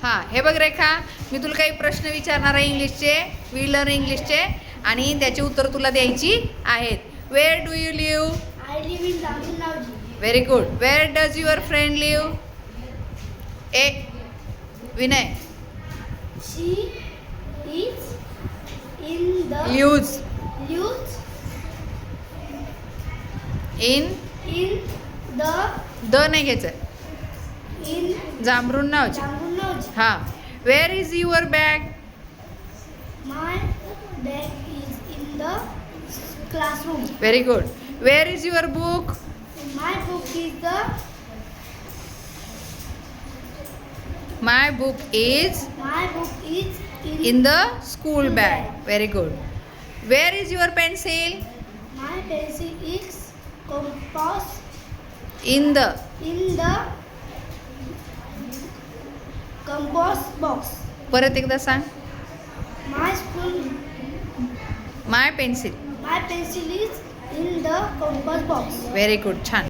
हां, हे बघ रेखा, मी तुला काही प्रश्न विचारणार आहे इंग्लिशचे, वी लर्न इंग्लिशचे, आणि त्याची उत्तर तुला द्यायची आहेत. Where do you live? I live in Tamil very good. Where does your friend live? ए Vinay. She is in the lives lives in in the the नाही घ्यायचं, in जांभरून नावची. Jambunaji. हां. Where is your bag? My bag is in the classroom. Very good. Where is your book? My book is the my book is my book is in the school bag. Very good. Where is your pencil? my pencil is compass in the in the compass box. परत एकदा सांग. My school my pencil. my pencil is in the compass box. Very good. छान.